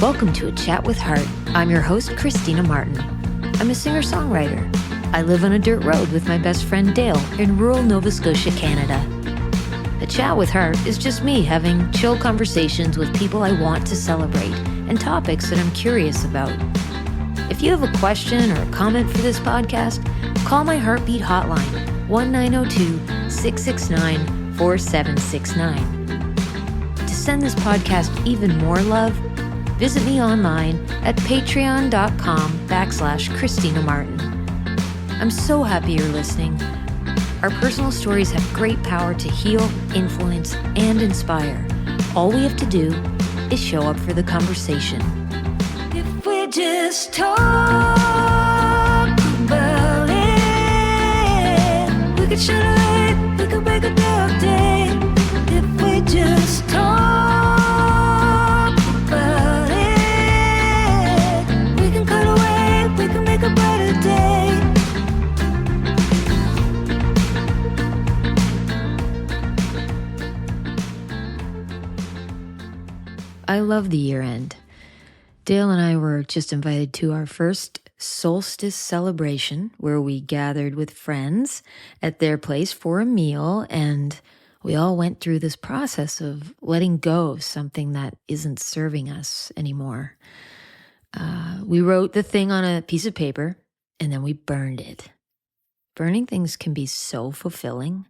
Welcome to A Chat with Heart. I'm your host, Christina Martin. I'm a singer-songwriter. I live on a dirt road with my best friend Dale in rural Nova Scotia, Canada. A Chat with Heart is just me having chill conversations with people I want to celebrate and topics that I'm curious about. If you have a question or a comment for this podcast, call my Heartbeat hotline, 1-902-669-4769. To send this podcast even more love, visit me online at patreon.com/Christina Martin. I'm so happy you're listening. Our personal stories have great power to heal, influence, and inspire. All we have to do is show up for the conversation. If we just talk about it, we could shine a light, we could break a dark day. If we just talk about it, we can cut away, we can make a brighter day. I love the year end. Dale and I were just invited to our first solstice celebration where we gathered with friends at their place for a meal, and we all went through this process of letting go of something that isn't serving us anymore. We wrote the thing on a piece of paper and then we burned it. Burning things can be so fulfilling.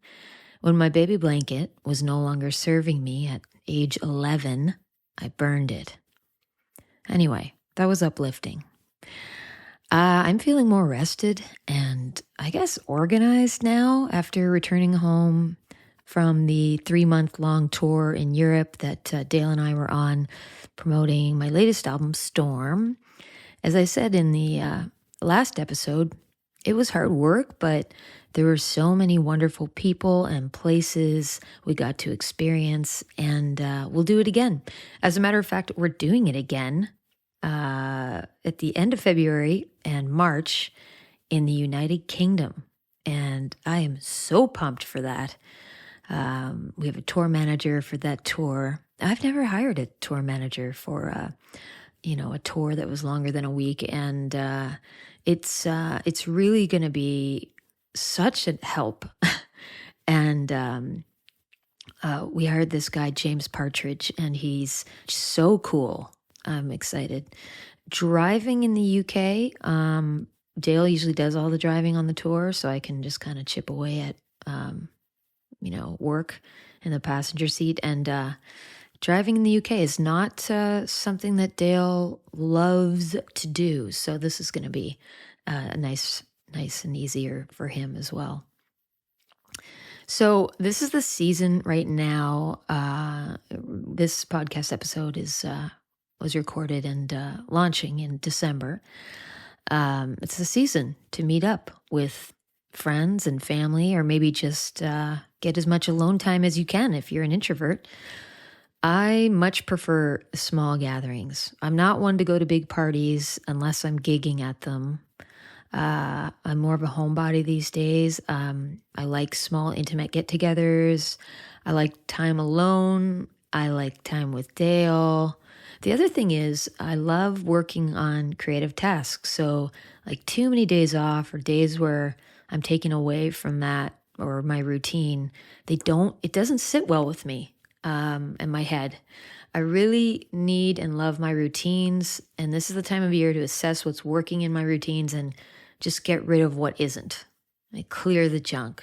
When my baby blanket was no longer serving me at age 11, I burned it. Anyway, that was uplifting. I'm feeling more rested and I guess organized now after returning home from the 3-month-long tour in Europe that Dale and I were on, promoting my latest album, Storm. As I said in the last episode, it was hard work, but there were so many wonderful people and places we got to experience, and we'll do it again. As a matter of fact, we're doing it again at the end of February and March in the United Kingdom, and I am so pumped for that. We have a tour manager for that tour. I've never hired a tour manager for a tour that was longer than a week, and it's really going to be such a help. And we hired this guy, James Partridge, and he's so cool. I'm excited. Driving in the UK, Dale usually does all the driving on the tour, so I can just kind of chip away at, work in the passenger seat. And driving in the UK is not something that Dale loves to do, so this is going to be nice and easier for him as well. So this is the season right now. This podcast episode was recorded and launching in December. It's the season to meet up with friends and family, or maybe just get as much alone time as you can if you're an introvert. I much prefer small gatherings. I'm not one to go to big parties unless I'm gigging at them. I'm more of a homebody these days. I like small, intimate get-togethers. I like time alone. I like time with Dale. The other thing is I love working on creative tasks. So like too many days off or days where I'm taken away from that or my routine, it doesn't sit well with me in my head. I really need and love my routines, and this is the time of year to assess what's working in my routines and just get rid of what isn't. Clear the junk.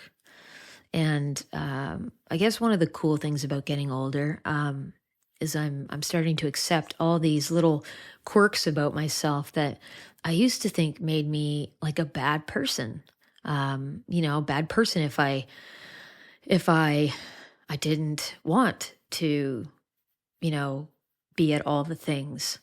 And I guess one of the cool things about getting older is I'm starting to accept all these little quirks about myself that I used to think made me like a bad person. Bad person if I didn't want to, be at all the things.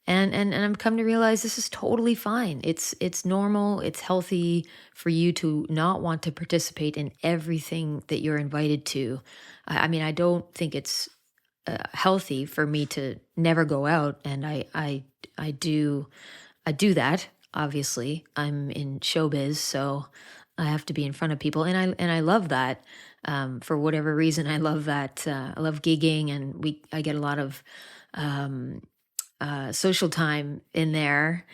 And I've come to realize this is totally fine. It's normal. It's healthy for you to not want to participate in everything that you're invited to. I don't think it's healthy for me to never go out, and I do that. Obviously, I'm in showbiz, so I have to be in front of people, and I love that. For whatever reason, I love that. I love gigging, and I get a lot of social time in there.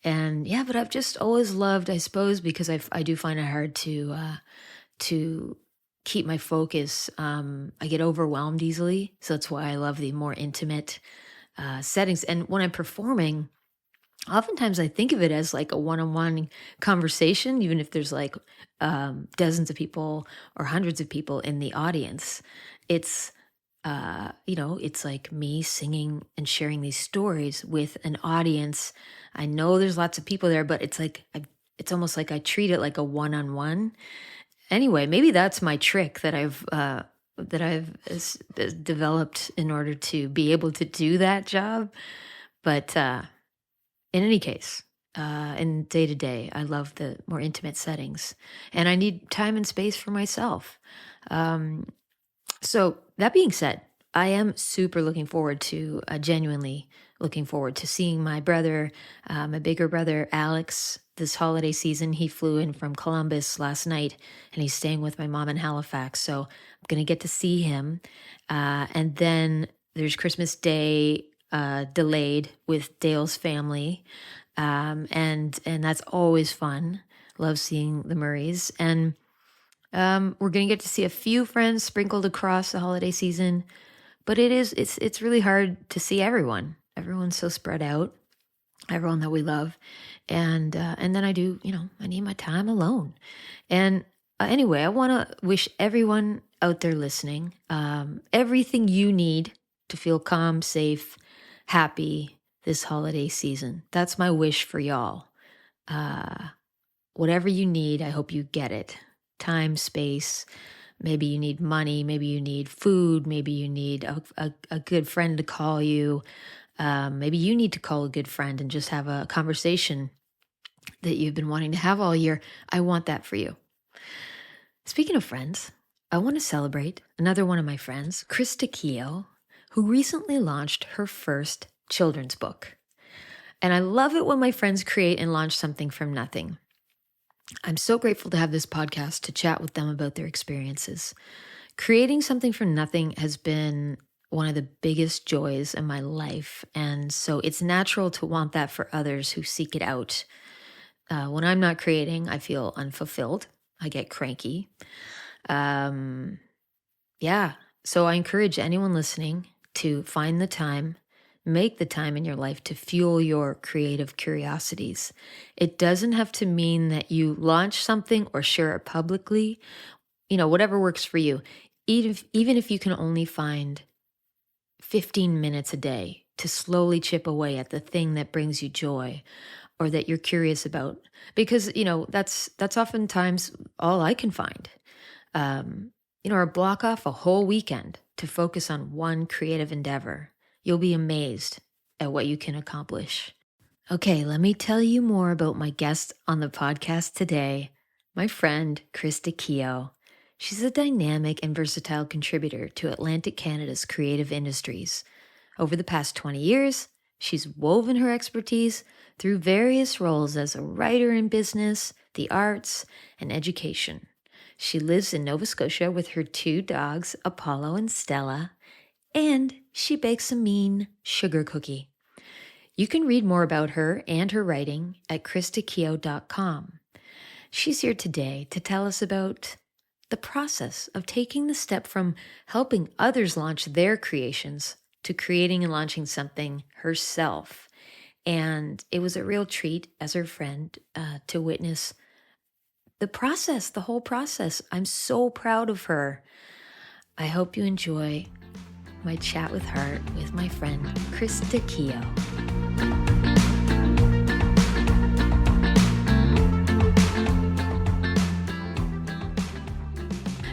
And yeah, but I've just always loved, I suppose, because I do find it hard to keep my focus. I get overwhelmed easily. So that's why I love the more intimate settings. And when I'm performing, oftentimes I think of it as like a one-on-one conversation, even if there's like dozens of people or hundreds of people in the audience. It's, it's like me singing and sharing these stories with an audience. I know there's lots of people there, but it's like, it's almost like I treat it like a one-on-one. Anyway, maybe that's my trick that I've developed in order to be able to do that job. But in any case, in day to day, I love the more intimate settings, and I need time and space for myself. So that being said, I am super looking forward to, genuinely looking forward to seeing my brother, my bigger brother, Alex, this holiday season. He flew in from Columbus last night, and he's staying with my mom in Halifax. So I'm going to get to see him. And then there's Christmas Day delayed with Dale's family. And that's always fun. Love seeing the Murrays. And we're going to get to see a few friends sprinkled across the holiday season, but it's really hard to see everyone. Everyone's so spread out, everyone that we love. And then I need my time alone. And anyway, I want to wish everyone out there listening, everything you need to feel calm, safe, happy this holiday season. That's my wish for y'all. Whatever you need, I hope you get it. Time, space, maybe you need money, maybe you need food, maybe you need a good friend to call you. Maybe you need to call a good friend and just have a conversation that you've been wanting to have all year. I want that for you. Speaking of friends, I want to celebrate another one of my friends, Krista Keough, who recently launched her first children's book. And I love it when my friends create and launch something from nothing. I'm so grateful to have this podcast to chat with them about their experiences. Creating something from nothing has been one of the biggest joys in my life. And so it's natural to want that for others who seek it out. When I'm not creating, I feel unfulfilled. I get cranky. So I encourage anyone listening to find the time, make the time in your life to fuel your creative curiosities. It doesn't have to mean that you launch something or share it publicly, whatever works for you. Even if you can only find 15 minutes a day to slowly chip away at the thing that brings you joy or that you're curious about, because, that's oftentimes all I can find. Or block off a whole weekend to focus on one creative endeavor. You'll be amazed at what you can accomplish. Okay, let me tell you more about my guest on the podcast today, my friend, Krista Keough. She's a dynamic and versatile contributor to Atlantic Canada's creative industries. Over the past 20 years, she's woven her expertise through various roles as a writer in business, the arts, and education. She lives in Nova Scotia with her 2 dogs, Apollo and Stella, and she bakes a mean sugar cookie. You can read more about her and her writing at KristaKeough.com. She's here today to tell us about the process of taking the step from helping others launch their creations to creating and launching something herself. And it was a real treat as her friend to witness the whole process. I'm so proud of her. I hope you enjoy my chat with her, with my friend, Krista Keough.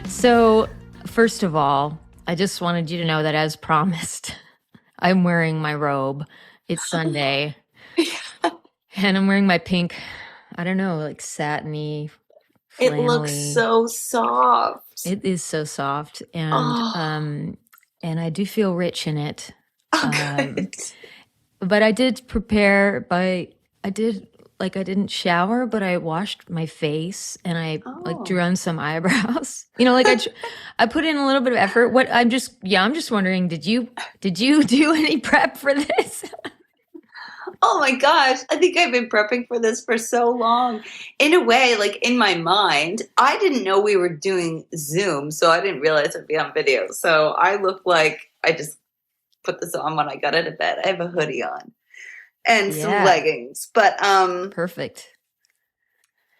So, first of all, I just wanted you to know that as promised, I'm wearing my robe. It's Sunday. And I'm wearing my pink, satiny, flannelly. It looks so soft. It is so soft. And and I do feel rich in it. Good. But I did prepare I didn't shower, but I washed my face and I drew on some eyebrows. I put in a little bit of effort. I'm just wondering, did you do any prep for this? Oh my gosh. I think I've been prepping for this for so long. In a way, like in my mind, I didn't know we were doing Zoom, so I didn't realize I'd be on video. So I look like I just put this on when I got out of bed. I have a hoodie on and some leggings. But perfect.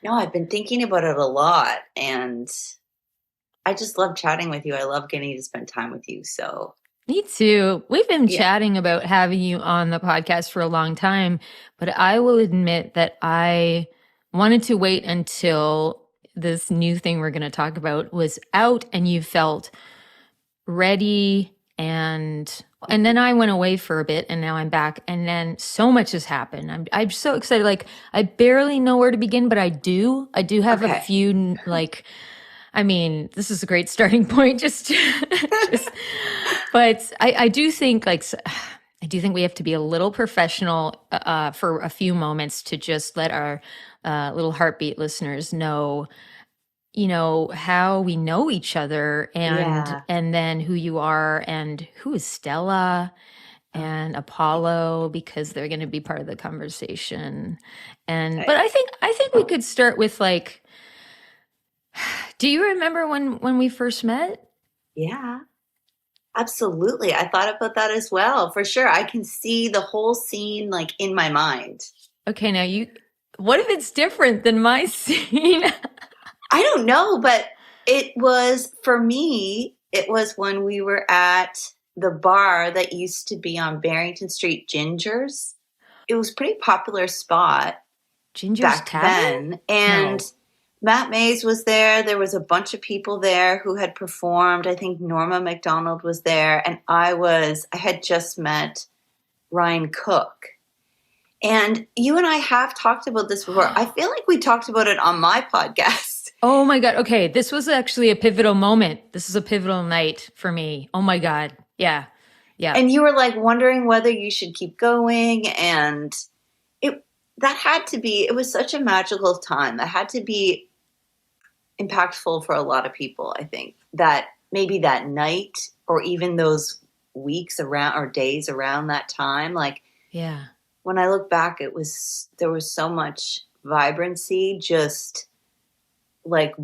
no, I've been thinking about it a lot, and I just love chatting with you. I love getting to spend time with you. So me too. We've been chatting about having you on the podcast for a long time, but I will admit that I wanted to wait until this new thing we're going to talk about was out and you felt ready, and then I went away for a bit and now I'm back, and then so much has happened. I'm so excited. Like, I barely know where to begin, but I do have a few, like, I mean, this is a great starting point. But I do think, like, I do think we have to be a little professional for a few moments to just let our little heartbeat listeners know, you know, how we know each other, and then who you are, and who is Stella and Apollo, because they're going to be part of the conversation. And but I think we could start with, like, do you remember when we first met? Yeah, absolutely. I thought about that as well. For sure. I can see the whole scene, like, in my mind. Okay, now what if it's different than my scene? I don't know, but it was, for me, it was when we were at the bar that used to be on Barrington Street, Ginger's. It was a pretty popular spot Ginger's back Tavern? then. And Matt Mays was there. There was a bunch of people there who had performed. I think Norma MacDonald was there. And I had just met Ryan Cook. And you and I have talked about this before. I feel like we talked about it on my podcast. Oh my God. Okay. This was actually a pivotal moment. This is a pivotal night for me. Oh my God. Yeah. Yeah. And you were, like, wondering whether you should keep going. And it was such a magical time. That had to be impactful for a lot of people, I think. That maybe that night, or even those weeks around, or days around that time, like, yeah. When I look back, there was so much vibrancy, just, like,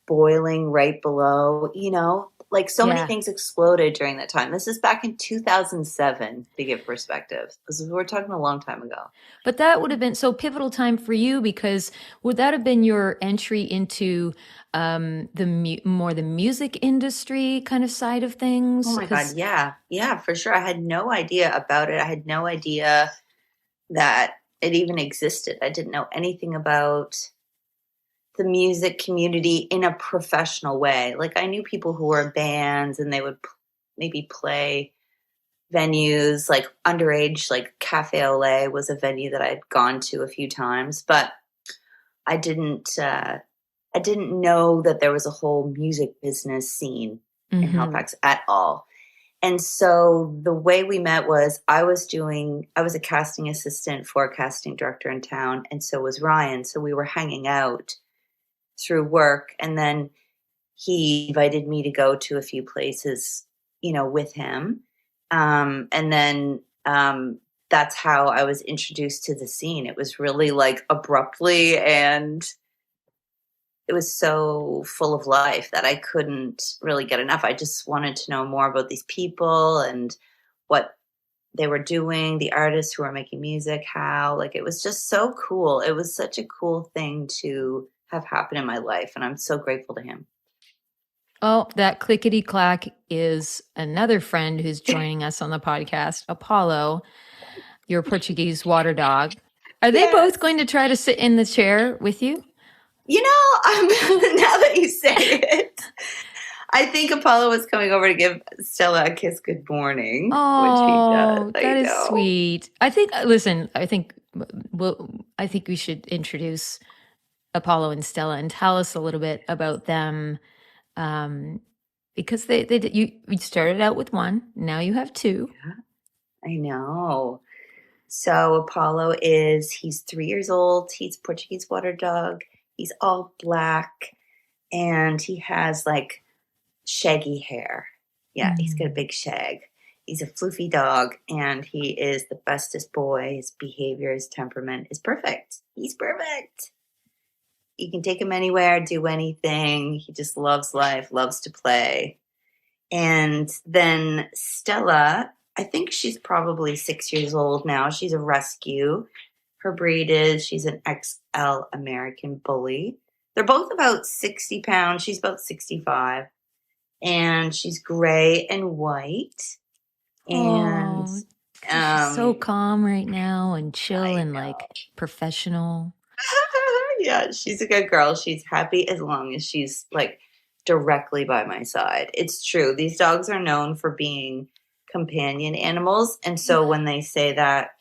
boiling right below, you know, like, so many things exploded during that time. This is back in 2007, to give perspective. We're talking a long time ago. But that would have been so pivotal time for you, because would that have been your entry into the music industry kind of side of things? Oh my God, yeah. Yeah, for sure. I had no idea about it. I had no idea that it even existed. I didn't know anything about the music community in a professional way. Like, I knew people who were in bands, and they would maybe play venues, like underage, like Cafe Olé was a venue that I'd gone to a few times, but I didn't know that there was a whole music business scene in Halifax at all. And so the way we met was, I was a casting assistant for a casting director in town, and so was Ryan. So we were hanging out through work, and then he invited me to go to a few places, you know, with him. And then that's how I was introduced to the scene. It was really, like, abruptly, and it was so full of life that I couldn't really get enough. I just wanted to know more about these people and what they were doing, the artists who were making music, how, like, it was just so cool. It was such a cool thing to have happen in my life, and I'm so grateful to him. Oh, that clickety clack is another friend who's joining us on the podcast, Apollo, your Portuguese water dog. Are they both going to try to sit in the chair with you? You know, now that you say it, I think Apollo was coming over to give Stella a kiss good morning, which he does. That is sweet. I think we should introduce Apollo and Stella and tell us a little bit about them, because you started out with one, now you have two. Yeah, I know. So Apollo he's 3 years old. He's a Portuguese water dog. He's all black, and he has, like, shaggy hair. Yeah, he's got a big shag. He's a floofy dog, and he is the bestest boy. His behavior, his temperament is perfect. He's perfect. You can take him anywhere, do anything. He just loves life, loves to play. And then Stella, I think she's probably 6 years old now. She's a rescue. Her breed is she's an XL American Bully. They're both about 60 pounds. She's about 65. And she's gray and white. And Oh, she's so calm right now and chill I and know. like professional. Yeah, she's a good girl. She's happy as long as she's like directly by my side. It's true. These dogs are known for being companion animals. And so when they say that,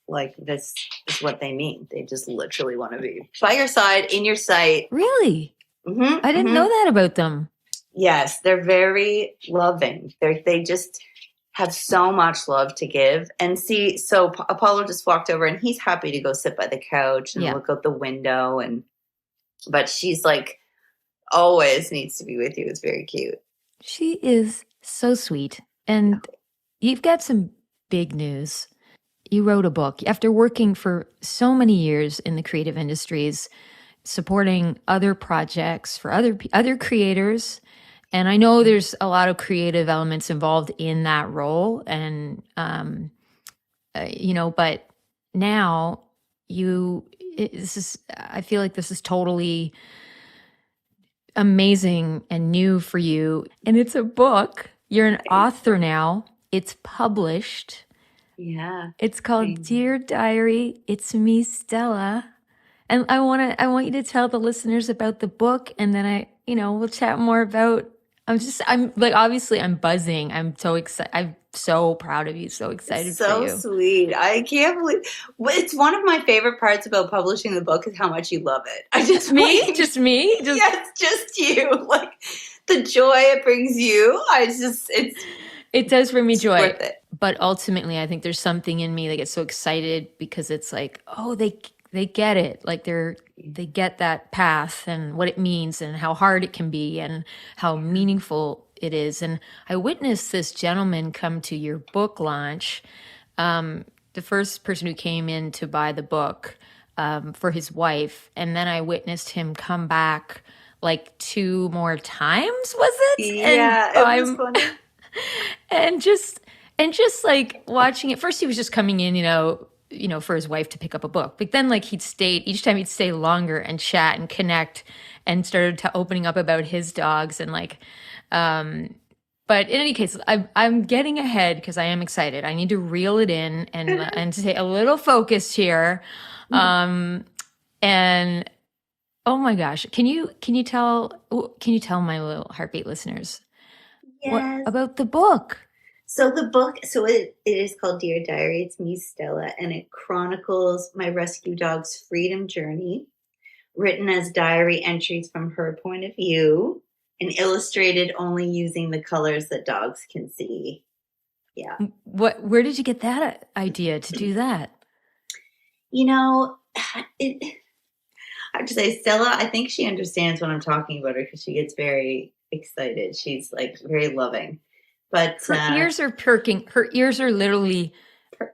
like, this is what they mean. They just literally want to be by your side, in your sight. Really? I didn't know that about them. Yes, they're very loving. They just have so much love to give. And see, so Apollo just walked over and he's happy to go sit by the couch and look out the window. But she's like, always needs to be with you. It's very cute. She is so sweet. And you've got some big news. You wrote a book after working for so many years in the creative industries, supporting other projects for other creators. And I know there's a lot of creative elements involved in that role. And, but now I feel like this is totally amazing and new for you. And it's a book. You're an author now. It's published. Yeah. It's called Dear Diary. It's me, Stella. And I want you to tell the listeners about the book, and then we'll chat more about. Obviously I'm buzzing. I'm so excited. I'm so proud of you. So excited for you. So sweet. I can't believe it's one of my favorite parts about publishing the book is how much you love it. Just me? Yes, just you. Like the joy it brings you. It does bring me joy. Worth it. But ultimately I think there's something in me that gets so excited because it's like, oh, they get it. Like they get that path and what it means and how hard it can be and how meaningful it is. And I witnessed this gentleman come to your book launch. The first person who came in to buy the book for his wife. And then I witnessed him come back like 2 more times, was it? Yeah, it was funny. and just like watching it. First he was just coming in, for his wife to pick up a book. But then like each time he'd stay longer and chat and connect and started opening up about his dogs and like, but in any case, I'm getting ahead because I am excited. I need to reel it in and stay a little focused here. And oh my gosh, can you tell my little heartbeat listeners what about the book? So the book, it is called Dear Diary. It's me, Stella, and it chronicles my rescue dog's freedom journey, written as diary entries from her point of view and illustrated only using the colors that dogs can see. Yeah. Where did you get that idea to do that? I have to say, Stella, I think she understands when I'm talking about her because she gets very excited. She's like very loving. But her ears are perking. Her ears are literally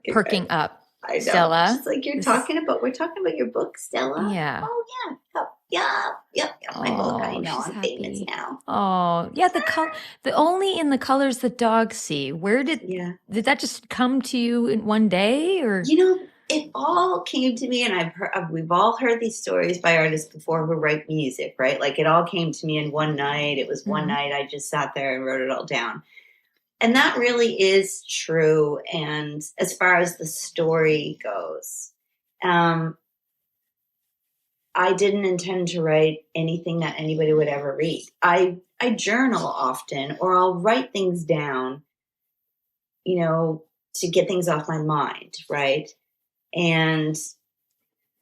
perking up. I know. Stella. She's like, we're talking about your book, Stella. Yeah. Oh yeah. Yep. My book. I know. I'm happy. famous now. Oh yeah. The only in the colors the dogs see. Where did that just come to you in one day, or? It all came to me, and we've all heard these stories by artists before who write music, right? Like it all came to me in one night. It was one night I just sat there and wrote it all down. And that really is true. And as far as the story goes, I didn't intend to write anything that anybody would ever read. I journal often, or I'll write things down, to get things off my mind, right? And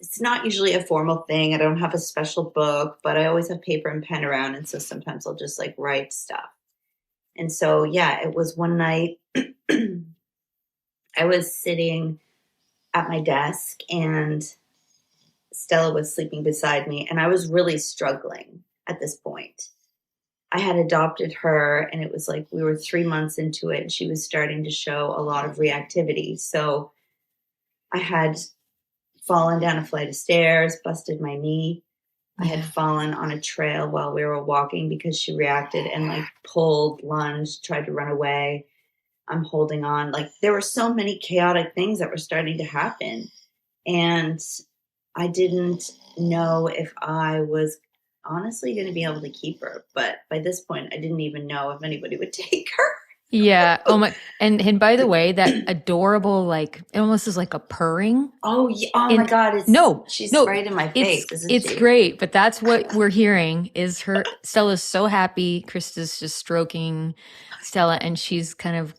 it's not usually a formal thing. I don't have a special book, but I always have paper and pen around. And so sometimes I'll just like write stuff. And so, it was one night I was sitting at my desk and Stella was sleeping beside me. And I was really struggling at this point. I had adopted her, and it was like we were 3 months into it, and she was starting to show a lot of reactivity. So I had fallen down a flight of stairs, busted my knee. I had fallen on a trail while we were walking because she reacted and like pulled, lunged, tried to run away. I'm holding on. Like there were so many chaotic things that were starting to happen. And I didn't know if I was honestly going to be able to keep her. But by this point, I didn't even know if anybody would take her. Yeah. Oh my. And by the way, that adorable, like it almost is like a purring. Oh, yeah. Oh my God. She's right in my face, isn't it's she? great, but that's what we're hearing is Stella's so happy. Krista's just stroking Stella and she's kind of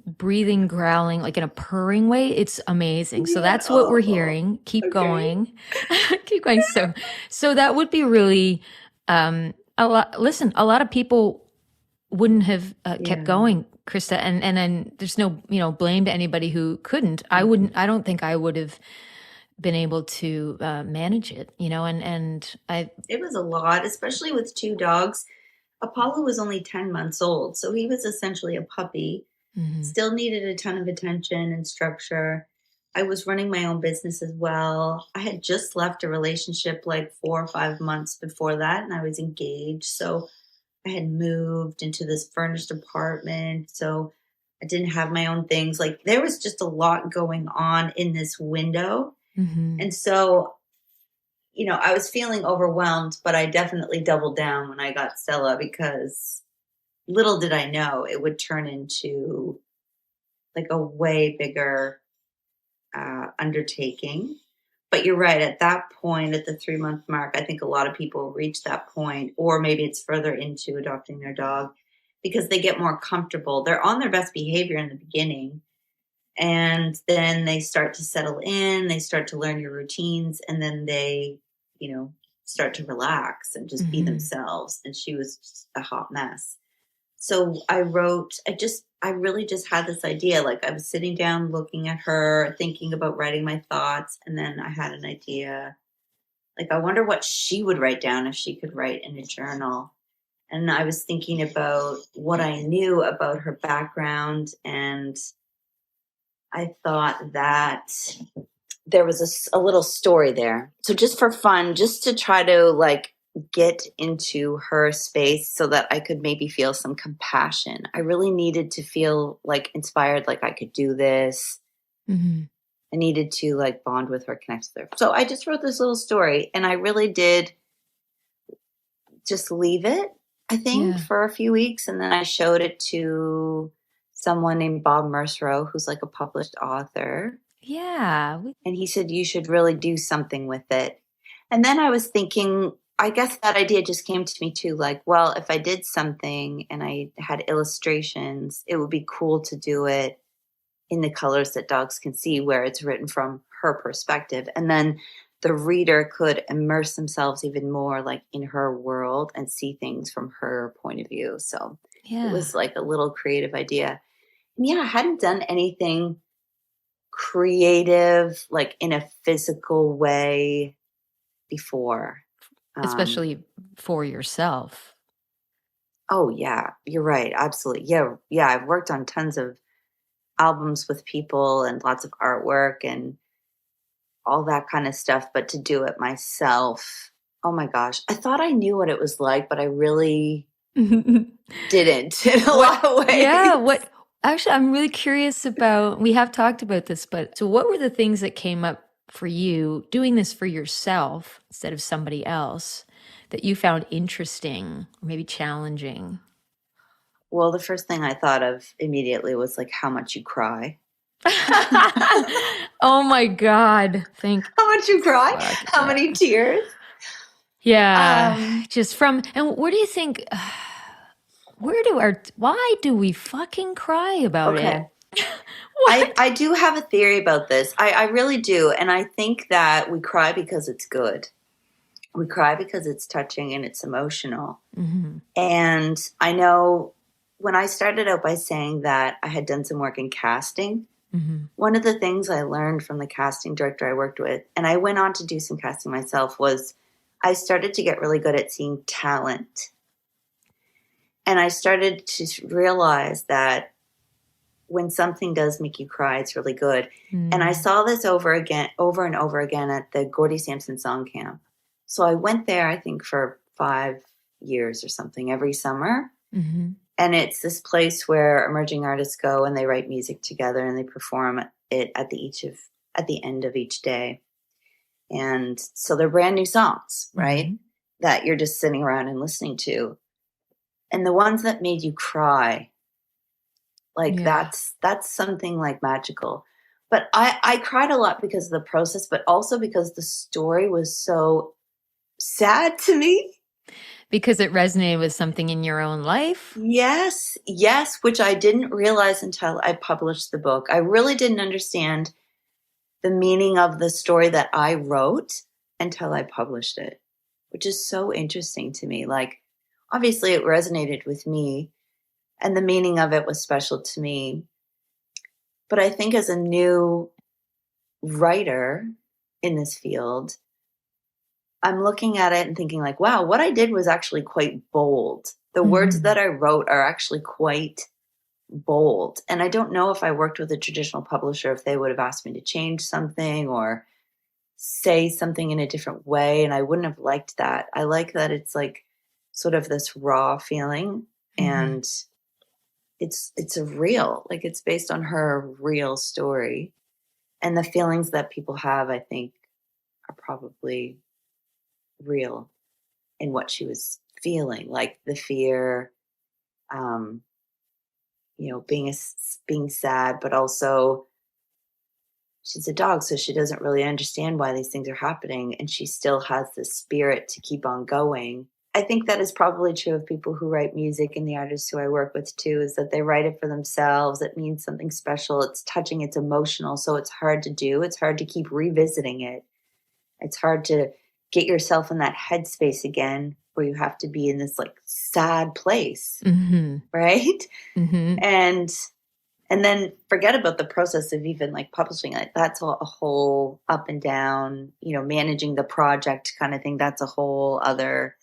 breathing, growling like in a purring way. It's amazing. So that's what we're hearing. Keep going. Keep going. So that would be really, a lot of people wouldn't have kept going, Krista, and there's no blame to anybody who couldn't. I don't think I would have been able to manage it, and it was a lot, especially with 2 dogs. Apollo was only 10 months old, so he was essentially a puppy. Still needed a ton of attention and structure. I was running my own business as well. I had just left a relationship like 4 or 5 months before that, and I was engaged, so I had moved into this furnished apartment, so I didn't have my own things. Like there was just a lot going on in this window. And so, I was feeling overwhelmed, but I definitely doubled down when I got Stella because little did I know it would turn into like a way bigger undertaking. But you're right. At that point, at the 3-month mark, I think a lot of people reach that point, or maybe it's further into adopting their dog because they get more comfortable. They're on their best behavior in the beginning, and then they start to settle in. They start to learn your routines, and then they, start to relax and just be themselves. And she was just a hot mess. So I really just had this idea. Like I was sitting down, looking at her, thinking about writing my thoughts. And then I had an idea. Like, I wonder what she would write down if she could write in a journal. And I was thinking about what I knew about her background. And I thought that there was a little story there. So just for fun, just to try to like get into her space so that I could maybe feel some compassion. I really needed to feel like inspired, like I could do this. I needed to like bond with her, connect with her. So I just wrote this little story, and I really did just leave it, I think, for a few weeks. And then I showed it to someone named Bob Mercereau, who's like a published author. Yeah. And he said, you should really do something with it. And then I was thinking, I guess that idea just came to me too. Like, well, if I did something and I had illustrations, it would be cool to do it in the colors that dogs can see, where it's written from her perspective. And then the reader could immerse themselves even more like in her world and see things from her point of view. So it was like a little creative idea. And I hadn't done anything creative, like in a physical way before. Especially for yourself. Oh, yeah, you're right. Absolutely. Yeah. I've worked on tons of albums with people and lots of artwork and all that kind of stuff. But to do it myself, oh my gosh, I thought I knew what it was like, but I really didn't in a lot of ways. Yeah. Actually, I'm really curious about, we have talked about this, but so what were the things that came up for you doing this for yourself instead of somebody else that you found interesting or maybe challenging? Well, the first thing I thought of immediately was like how much you cry. Oh my God. How much you cry? How many tears? Yeah. And where do you think, why do we fucking cry about it? I do have a theory about this. I really do. And I think that we cry because it's good. We cry because it's touching and it's emotional. And I know when I started out by saying that I had done some work in casting, one of the things I learned from the casting director I worked with, and I went on to do some casting myself, was I started to get really good at seeing talent And I started to realize that when something does make you cry, it's really good. And I saw this over and over again at the Gordy Sampson Song Camp. So I went there, I think, for 5 years or something every summer. Mm-hmm. And it's this place where emerging artists go and they write music together and they perform it at the end of each day. And so they're brand new songs, right? Mm-hmm. That you're just sitting around and listening to. And the ones that made you cry, like Yeah. that's something like magical. But I cried a lot because of the process, but also because the story was so sad to me. Because it resonated with something in your own life? Yes, which I didn't realize until I published the book. I really didn't understand the meaning of the story that I wrote until I published it, which is so interesting to me. Like, obviously, it resonated with me, and the meaning of it was special to me. But I think as a new writer in this field, I'm looking at it and thinking like, wow, what I did was actually quite bold. The words Mm-hmm. that I wrote are actually quite bold. And I don't know if I worked with a traditional publisher, if they would have asked me to change something or say something in a different way. And I wouldn't have liked that. I like that it's like sort of this raw feeling, Mm-hmm. and it's a real, like it's based on her real story. And the feelings that people have, I think, are probably real in what she was feeling, like the fear, um, being sad, but also she's a dog, so she doesn't really understand why these things are happening, and she still has the spirit to keep on going. I think that is probably true of people who write music, and the artists who I work with too, is that they write it for themselves. It means something special. It's touching, it's emotional, so it's hard to do. It's hard to keep revisiting it. It's hard to get yourself in that headspace again where you have to be in this like sad place, Mm-hmm. right? Mm-hmm. And then forget about the process of even like publishing it. That's a whole up and down, managing the project kind of thing. That's a whole other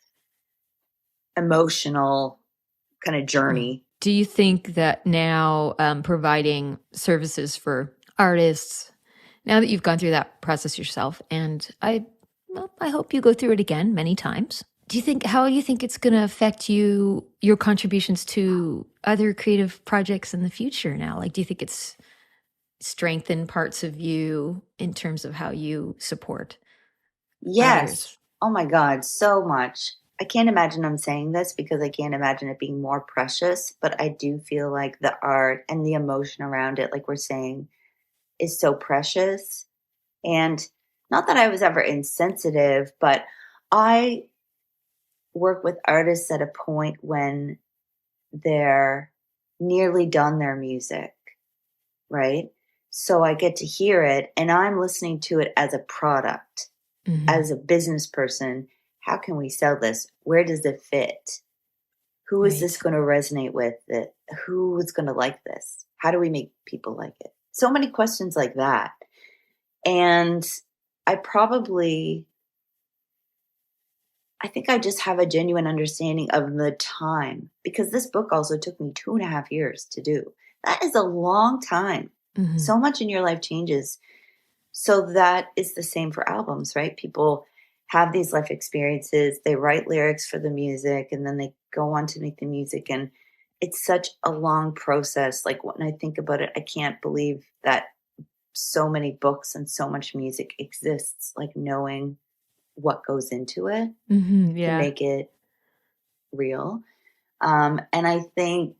emotional kind of Well, journey. do you think that now providing services for artists, now that you've gone through that process yourself, and I hope you go through it again many times, how do you think it's going to affect your contributions to other creative projects in the future now? Like, do you think it's strengthened parts of you in terms of how you support Yes. others? Oh my God, so much. I can't imagine I'm saying this because I can't imagine it being more precious, but I do feel like the art and the emotion around it, like we're saying, is so precious. And not that I was ever insensitive, but I work with artists at a point when they're nearly done their music, right? So I get to hear it and I'm listening to it as a product, Mm-hmm. as a business person. How can we sell this? Where does it fit? Who is this Right. going to resonate with? Who is going to like this? How do we make people like it? So many questions like that. And I probably I think I just have a genuine understanding of the time, because this book also took me 2.5 years to do. That is a long time. Mm-hmm. So much in your life changes. So that is the same for albums, right? People have these life experiences, they write lyrics for the music, and then they go on to make the music. And it's such a long process. Like when I think about it, I can't believe that so many books and so much music exists, like knowing what goes into it Mm-hmm. to Yeah. make it real. And I think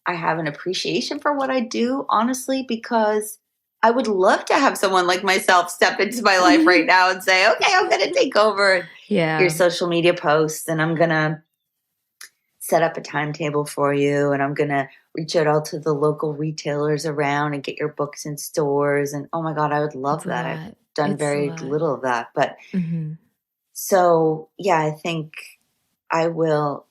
I have an appreciation for what I do, honestly, because I would love to have someone like myself step into my life right now and say, okay, I'm going to take over your Yeah. social media posts and I'm going to set up a timetable for you and I'm going to reach out all to the local retailers around and get your books in stores. And oh my God, I would love It's a that. I've lot. done It's a very lot. little of that. But Mm-hmm. so, yeah, I think I will.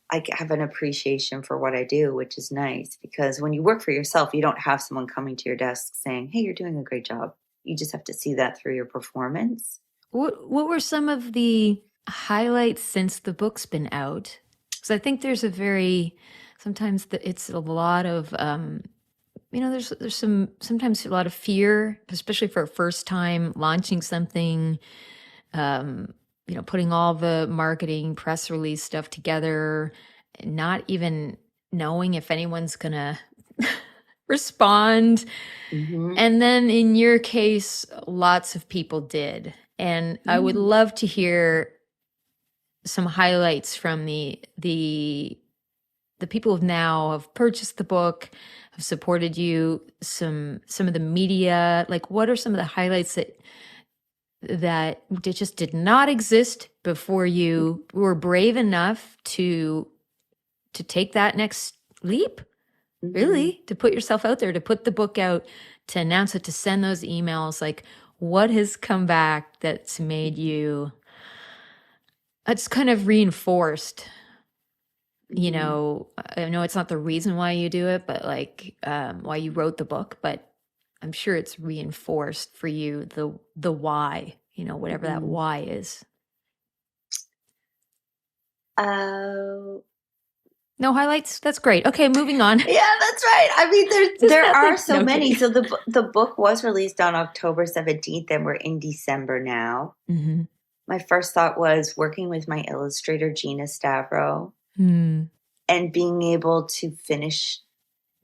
I have an appreciation for what I do, which is nice because when you work for yourself, you don't have someone coming to your desk saying, hey, you're doing a great job. You just have to see that through your performance. What were some of the highlights since the book's been out? Because I think there's sometimes it's a lot of, there's sometimes a lot of fear, especially for a first time launching something, putting all the marketing, press release stuff together, not even knowing if anyone's going to respond. Mm-hmm. And then in your case, lots of people did. And I would love to hear some highlights from the people who now have purchased the book, have supported you, some of the media. Like, what are some of the highlights that just did not exist before you were brave enough to take that next leap? Really, to put yourself out there, to put the book out, to announce it, to send those emails. Like, what has come back that's made you, it's kind of reinforced, I know it's not the reason why you do it, but like why you wrote the book, but I'm sure it's reinforced for you the why, whatever that why is. No highlights? That's great. Okay, moving on. Yeah, that's right. I mean, there are so many. So the book was released on October 17th, and we're in December now. Mm-hmm. My first thought was working with my illustrator, Gina Stavro, and being able to finish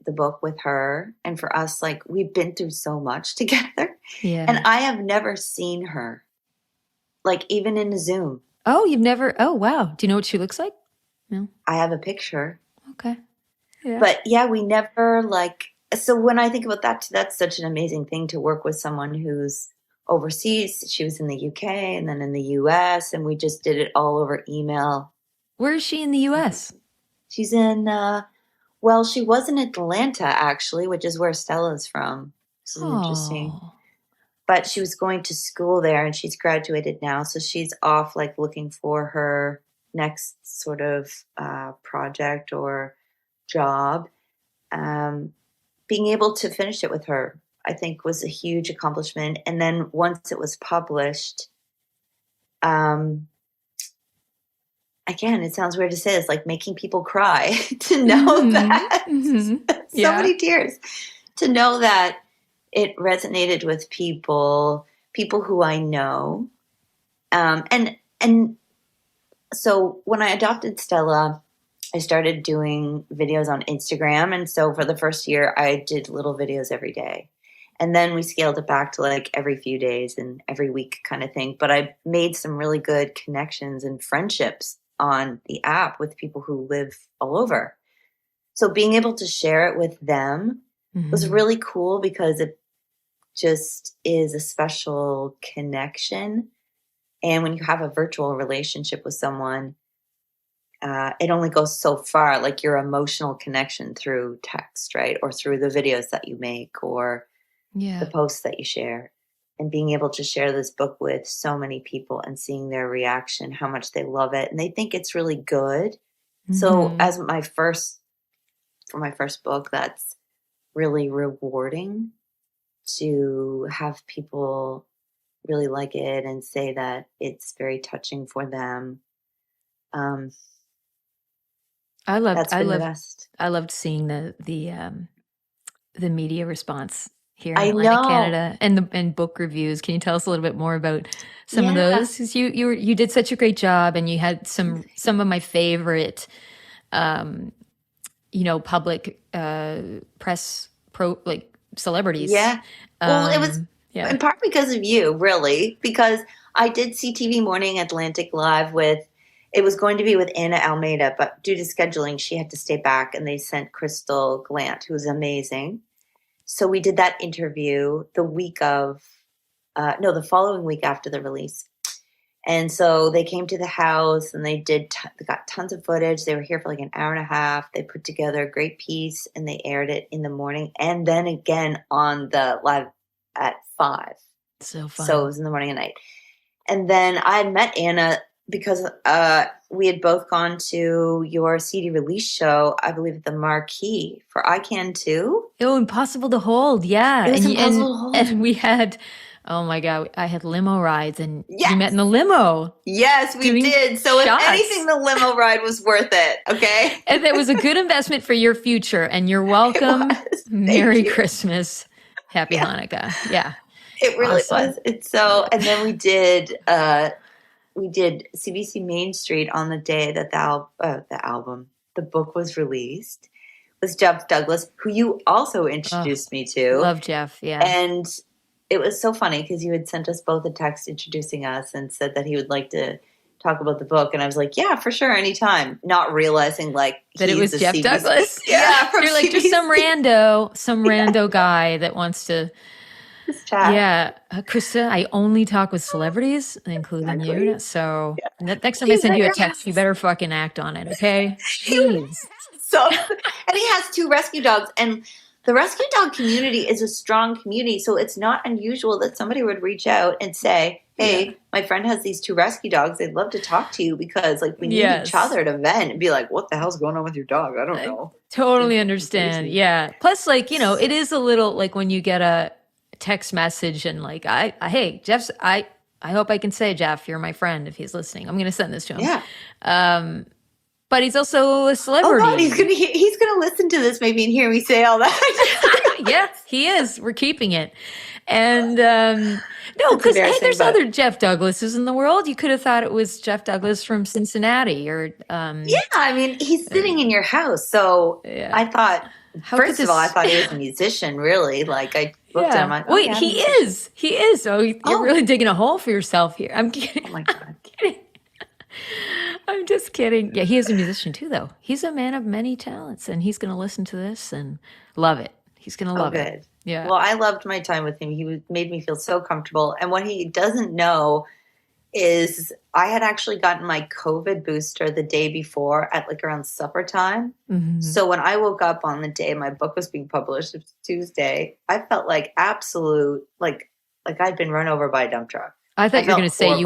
the book with her. And for us, like, we've been through so much together. Yeah. And I have never seen her, like, even in a Zoom. Oh, you've never? Oh, wow. Do you know what she looks like? No. I have a picture. Okay. Yeah. But yeah, we never so when I think about that, that's such an amazing thing to work with someone who's overseas. She was in the UK and then in the US, and we just did it all over email. Where is she in the US? She's in, she was in Atlanta, actually, which is where Stella's from. This is interesting. But she was going to school there, and she's graduated now. So she's off, like, looking for her next sort of project or job. Being able to finish it with her, I think, was a huge accomplishment. And then once it was published, again, it sounds weird to say this, like making people cry to know that so many tears, to know that it resonated with people who I know. And so when I adopted Stella, I started doing videos on Instagram. And so for the first year, I did little videos every day. And then we scaled it back to like every few days and every week kind of thing. But I made some really good connections and friendships on the app with people who live all over. So being able to share it with them was really cool, because it just is a special connection. And when you have a virtual relationship with someone, it only goes so far, like your emotional connection through text, right? Or through the videos that you make, or the posts that you share. And being able to share this book with so many people and seeing their reaction, how much they love it, and they think it's really good. So as for my first book, that's really rewarding to have people really like it and say that it's very touching for them. I loved seeing the media response here in Atlantic Canada, and book reviews. Can you tell us a little bit more about some of those? Because you did such a great job, and you had some of my favorite, public press celebrities. Yeah. Well, it was in part because of you, really, because I did CTV Morning Atlantic Live it was going to be with Anna Almeida, but due to scheduling, she had to stay back, and they sent Crystal Glant, who was amazing. So we did that interview the following week after the release. And so they came to the house, and they got tons of footage. They were here for like an hour and a half. They put together a great piece, and they aired it in the morning and then again on the live at 5. So fun. So it was in the morning and night. And then I had met Anna because we had both gone to your CD release show, I believe, at the Marquee for I Can Too. Oh, Impossible to Hold. Yeah. It was Impossible to Hold. And we had Oh my God. I had limo rides and you met Yes. in the limo Yes, we doing did. So if shots. anything, the limo ride was worth it. Okay. And that was a good investment for your future. And you're It welcome. was. Thank Merry you. Christmas. Happy Yeah, Hanukkah. Yeah. it really Awesome. was. It's so, Yeah. and then we did CBC Main Street on the day that the book was released, with Jeff Douglas, who you also Oh, introduced me to. love Jeff. Yeah. And it was so funny because you had sent us both a text introducing us and said that he would like to talk about the book. And I was like, yeah, for sure, anytime. Not realizing like That it he's was the Jeff CBC. Douglas. Yeah, from You're like just CBC. some Yeah, rando guy that wants to. just chat. Yeah, Krista, I only talk with celebrities, including Exactly. you. So Yeah. next time I He's send at you a your text, you house. better fucking act on it, okay? He was Jeez. so, and he has 2 rescue dogs, and the rescue dog community is a strong community. So it's not unusual that somebody would reach out and say, Yeah. "Hey, my friend has these 2 rescue dogs. They'd love to talk to you because like we need each Yes. other to vent and be like, what the hell's going on with your dog? I don't I know. totally It's understand. crazy." Yeah. Plus, like, it is a little like when you get a text message and like, hey, I hope I can say, Jeff, you're my friend if he's listening. I'm going to send this to him. Yeah. But he's also a Oh celebrity. God, he's gonna listen to this maybe and hear me say all that. Yeah, he is. We're keeping it. And no, That's because hey, embarrassing, there's but other Jeff Douglases in the world. You could have thought it was Jeff Douglas from Cincinnati or yeah, I mean, he's sitting in your house, so yeah. I thought. How could First this? of all, I thought he was a musician. Really, like I looked at him. Like, oh, Wait, yeah, he musician. is. He is. So you're Oh. really digging a hole for yourself here. I'm kidding. Oh my God. I'm kidding. I'm just kidding. Yeah, he is a musician too, though. He's a man of many talents, and he's going to listen to this and love it. He's going to Oh, love it. good. Yeah. Well, I loved my time with him. Made me feel so comfortable. And what he doesn't know is I had actually gotten my COVID booster the day before at like around supper time. Mhm. So when I woke up on the day my book was being published, it was Tuesday, I felt like absolute, like I'd been run over by a dump truck. I thought you were going to say horrible.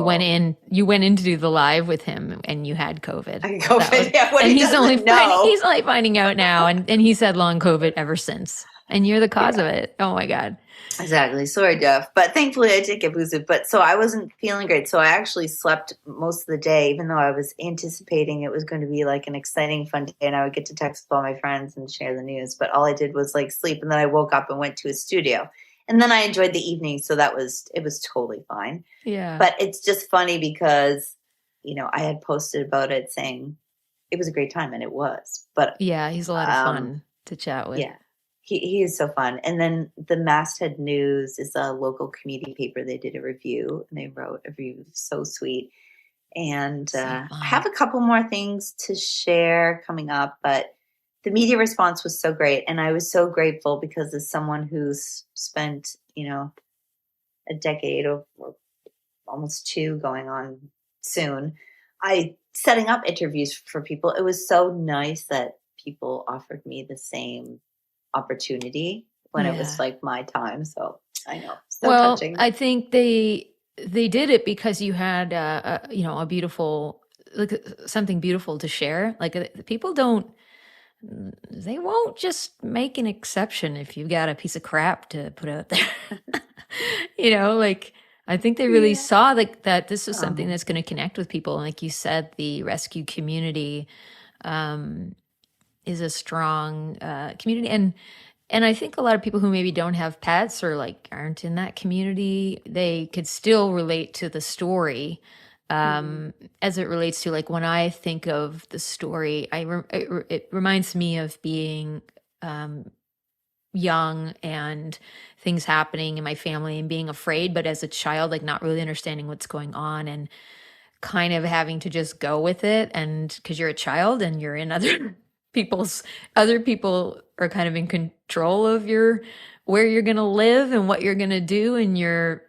you went in to do the live with him and you had COVID. COVID, yeah, what and he he's only doesn't know. he's only finding out now, and he's had long COVID ever since. And you're the cause of it. Oh my God. Exactly. Sorry, Jeff. But thankfully I did get boosted. But so I wasn't feeling great. So I actually slept most of the day, even though I was anticipating it was going to be like an exciting, fun day and I would get to text with all my friends and share the news. But all I did was like sleep. And then I woke up and went to a studio. And then I enjoyed the evening. So it was totally fine. Yeah. But it's just funny because, I had posted about it saying it was a great time and it was. But yeah, he's a lot of fun to chat with. Yeah. He is so fun. And then the Masthead News is a local community paper. They did a review and they wrote a review so sweet. And I have a couple more things to share coming up, but the media response was so great. And I was so grateful because as someone who's spent, a decade or almost 2 going on soon, setting up interviews for people. It was so nice that people offered me the same opportunity when it was like my time. So I know. So touching. I think they did it because you had a beautiful, like something beautiful to share. Like people they won't just make an exception if you've got a piece of crap to put out there. Like I think they really saw that this was something that's going to connect with people. Like you said, the rescue community is a strong community. And I think a lot of people who maybe don't have pets or like aren't in that community, they could still relate to the story as it relates to like when I think of the story, it reminds me of being young and things happening in my family and being afraid, but as a child, like not really understanding what's going on and kind of having to just go with it. And because you're a child and you're in other people are kind of in control of where you're going to live and what you're going to do. And you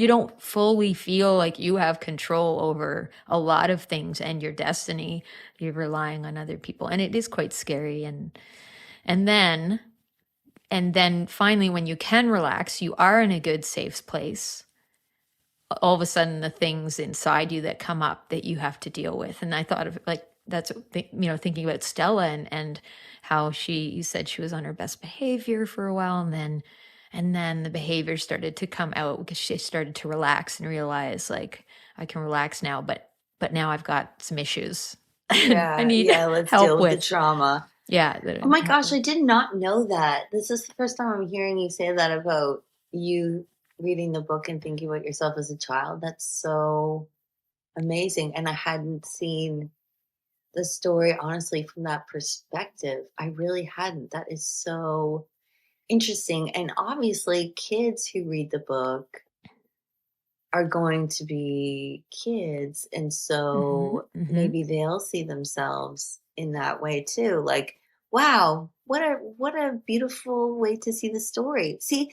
don't fully feel like you have control over a lot of things and your destiny. You're relying on other people. And it is quite scary. And then finally, when you can relax, you are in a good, safe place. All of a sudden, the things inside you that come up that you have to deal with. And I thought of like, that's, thinking about Stella and how you said she was on her best behavior for a while. And then And then the behavior started to come out because she started to relax and realize like I can relax now, but now I've got some issues and I need let's help deal with the with. trauma. Yeah. Oh my gosh, I did not know that. This is the first time I'm hearing you say that about you reading the book and thinking about yourself as a child. That's so amazing. And I hadn't seen the story, honestly, from that perspective. I really hadn't. That is so interesting. And obviously, kids who read the book are going to be kids. And so maybe they'll see themselves in that way too. Like, wow, what a beautiful way to see the story. See,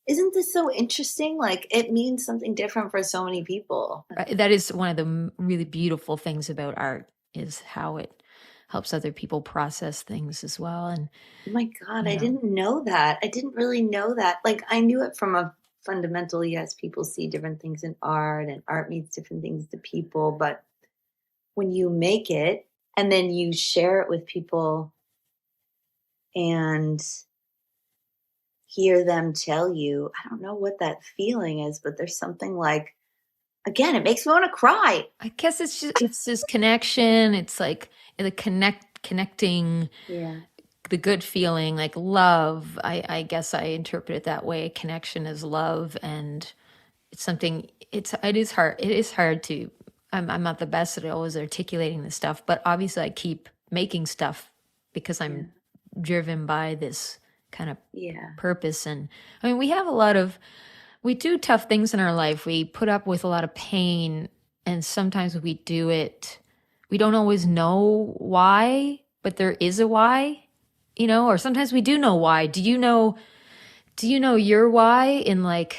isn't this so interesting? Like, it means something different for so many people. That is one of the really beautiful things about art, is how it helps other people process things as well. And oh my God, I didn't know that. I didn't really know that. Like, I knew it from a fundamental, yes, people see different things in art and art means different things to people. But when you make it and then you share it with people and hear them tell you, I don't know what that feeling is, but there's something like, again, it makes me want to cry. I guess it's this connection. It's like the connecting, the good feeling, like love. I guess I interpret it that way. Connection is love, and it's something. It is hard. It is hard to. I'm not the best at always articulating this stuff, but obviously I keep making stuff because I'm driven by this kind of purpose. And I mean, we do tough things in our life. We put up with a lot of pain, and sometimes we do it. We don't always know why, but there is a why, or sometimes we do know why. Do you know your why in like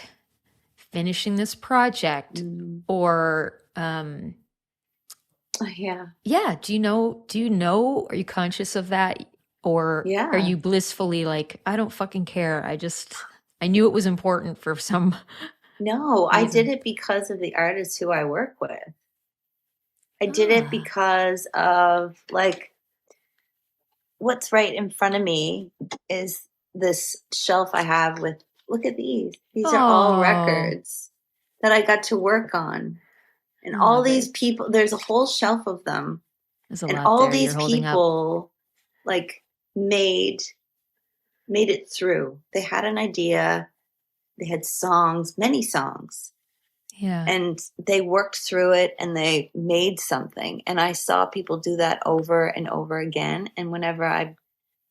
finishing this project or, yeah. Do you know, are you conscious of that? Or are you blissfully like, I don't fucking care. I knew it was important for some. No, reason. I did it because of the artists who I work with. I did it because of like, what's right in front of me is this shelf I have with, look at these. These are all records that I got to work on. And all these people, there's a whole shelf of them. And all these people like made it through. They had an idea. They had songs, many songs. Yeah. And they worked through it and they made something. And I saw people do that over and over again. And whenever I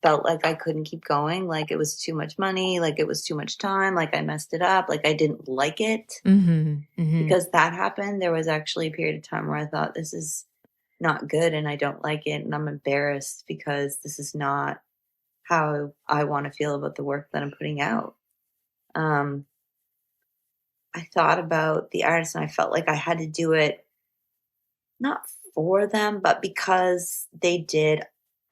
felt like I couldn't keep going, like it was too much money, like it was too much time, like I messed it up, like I didn't like it, because that happened. There was actually a period of time where I thought, this is not good and I don't like it. And I'm embarrassed because this is not how I want to feel about the work that I'm putting out. I thought about the artists and I felt like I had to do it not for them, but because they did,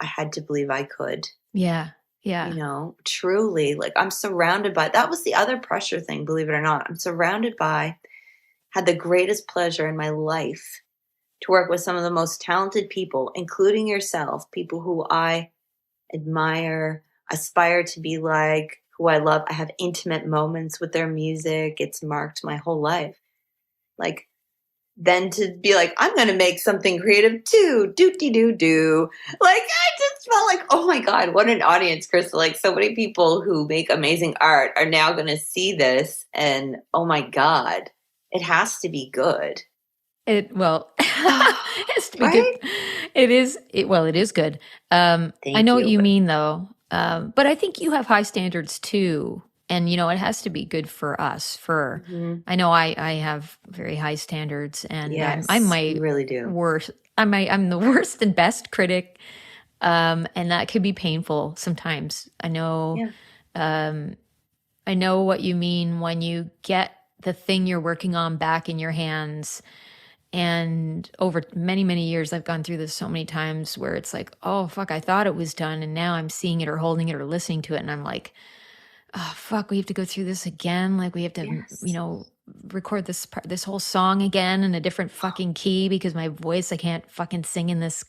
I had to believe I could. Yeah. Yeah. Truly, like I'm surrounded by, that was the other pressure thing, believe it or not. I'm surrounded by, had the greatest pleasure in my life to work with some of the most talented people, including yourself, people who I admire, aspire to be like, who I love. I have intimate moments with their music. It's marked my whole life. Like, then to be like, I'm going to make something creative too. Doo-dee-doo-doo. Like, I just felt like, oh my God, what an audience, Krista. Like, so many people who make amazing art are now going to see this. And oh my God, it has to be good. It has to be good. It is good. I know what you mean though. But I think you have high standards too. And, it has to be good for us. I know I have very high standards, and yes, I might really do. I'm the worst and best critic. And that could be painful sometimes. I know, I know what you mean when you get the thing you're working on back in your hands. And over many, many years, I've gone through this so many times where it's like, oh, fuck, I thought it was done. And now I'm seeing it or holding it or listening to it. And I'm like, oh, fuck, we have to go through this again. Like we have to, record this whole song again in a different fucking key because my voice, I can't fucking sing in this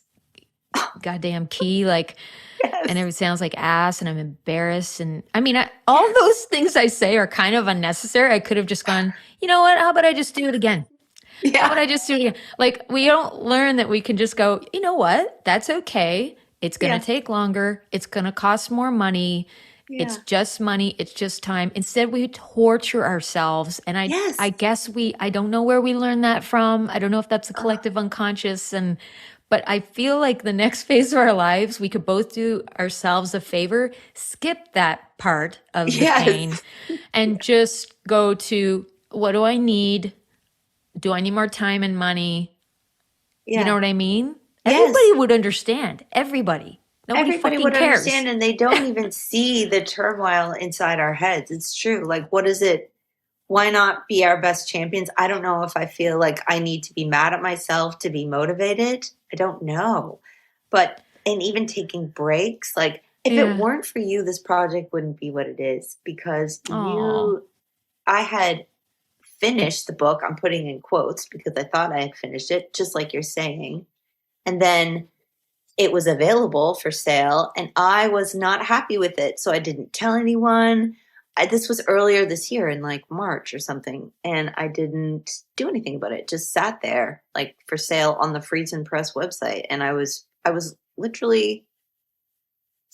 goddamn key, like, Yes. and it sounds like ass, and I'm embarrassed. And I mean, all those things I say are kind of unnecessary. I could have just gone, you know what? How about I just do it again? How would I just do it again? Like, we don't learn that we can just go, you know what? That's okay. It's going to take longer. It's going to cost more money. It's just money. It's just time. Instead, we torture ourselves. And I guess I don't know where we learned that from. I don't know if that's a collective unconscious. But I feel like the next phase of our lives, we could both do ourselves a favor, skip that part of the pain, and just go to, what do I need? Do I need more time and money? Yeah. You know what I mean? Yes. Everybody would understand. Everybody. Nobody would cares. Understand, and they don't even see the turmoil inside our heads. It's true. Like, what is it? Why not be our best champions? I don't know if I feel like I need to be mad at myself to be motivated. I don't know. And even taking breaks, like, if it weren't for you, this project wouldn't be what it is, because I had finished the book. I'm putting in quotes because I thought I had finished it, just like you're saying. And then it was available for sale, and I was not happy with it. So I didn't tell anyone. This was earlier this year in like March or something, and I didn't do anything about it. It just sat there like for sale on the Friesen Press website. And I was literally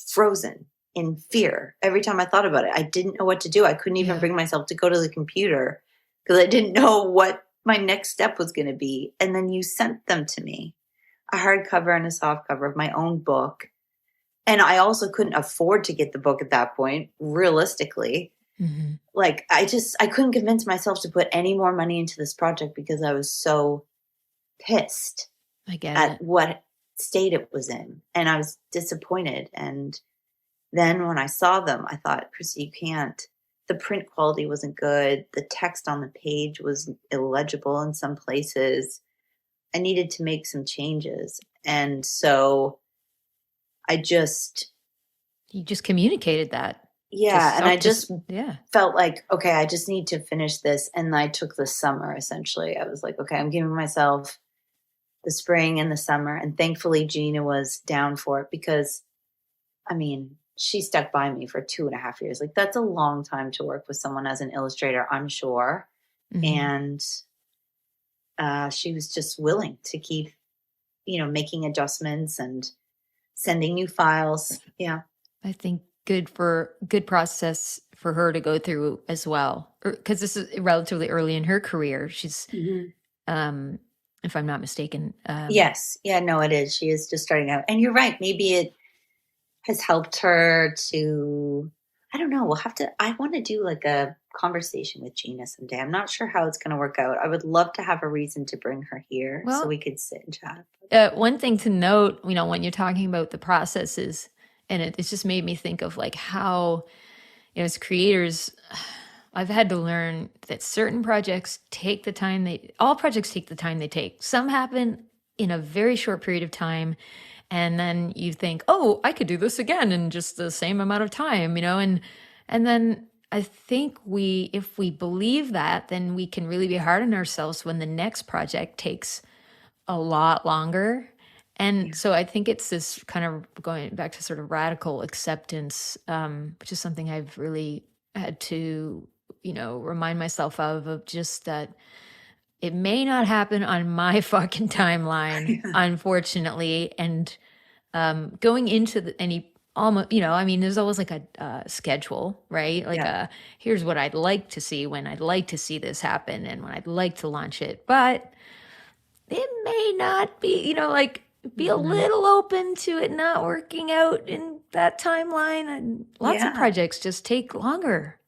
frozen in fear every time I thought about it. I didn't know what to do. I couldn't even bring myself to go to the computer because I didn't know what my next step was going to be. And then you sent them to me, a hardcover and a softcover of my own book. And I also couldn't afford to get the book at that point, realistically. Mm-hmm. Like, I couldn't convince myself to put any more money into this project because I was so pissed at what state it was in. And I was disappointed. And then when I saw them, I thought, Krista, you can't. The print quality wasn't good. The text on the page was illegible in some places. I needed to make some changes. And so you just communicated that. Yeah. And I just felt like, okay, I just need to finish this. And I took the summer, essentially. I was like, okay, I'm giving myself the spring and the summer. And thankfully Gina was down for it because, I mean, she stuck by me for 2.5 years. Like, that's a long time to work with someone as an illustrator, I'm sure. Mm-hmm. And she was just willing to keep, making adjustments and sending new files. Yeah. I think good process for her to go through as well. Because this is relatively early in her career. She's, if I'm not mistaken. Yes. Yeah, no, it is. She is just starting out. And you're right. Maybe it has helped her to, I don't know. I want to do like a conversation with Gina someday. I'm not sure how it's going to work out. I would love to have a reason to bring her here so we could sit and chat. One thing to note, when you're talking about the processes, and it's just made me think of like how, as creators, I've had to learn that certain projects take the time all projects take the time they take. Some happen in a very short period of time. And then you think, oh, I could do this again in just the same amount of time, and then I think if we believe that, then we can really be hard on ourselves when the next project takes a lot longer. And so I think it's this kind of going back to sort of radical acceptance, which is something I've really had to, remind myself of just that it may not happen on my fucking timeline, unfortunately. And going into there's always like a schedule, right? Like here's what I'd like to see when I'd like to see this happen and when I'd like to launch it. But it may not be, be a little open to it not working out in that timeline. And lots of projects just take longer.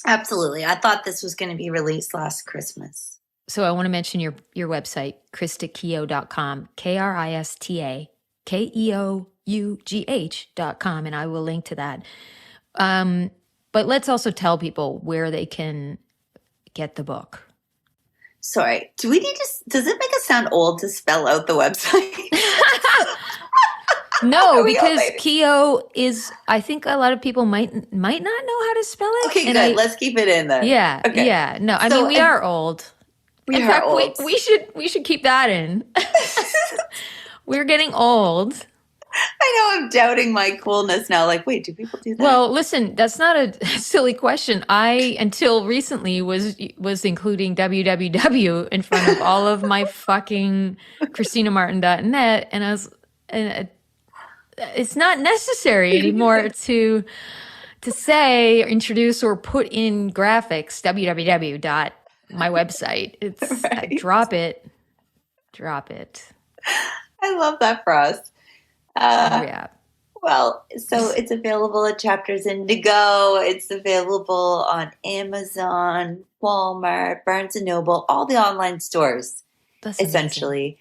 Absolutely. I thought this was going to be released last Christmas. So I want to mention your website, KristaKeough.com, KristaKeough.com, and I will link to that. But let's also tell people where they can get the book. Sorry, does it make us sound old to spell out the website? No, because Keough is, I think a lot of people might not know how to spell it. Okay, good. Let's keep it in then. Yeah. Okay. Yeah. No, I mean, we are old. We should keep that in. We're getting old. I know I'm doubting my coolness now. Like, wait, do people do that? Well, listen, that's not a silly question. I, until recently, was including www in front of all of my fucking ChristinaMartin.net, and it's not necessary anymore to say, introduce, or put in graphics www dot my website. It's Right. Drop it. I love that for us. Yeah. Well, so it's available at Chapters Indigo. It's available on Amazon, Walmart, Barnes and Noble, all the online stores, That's amazing. essentially.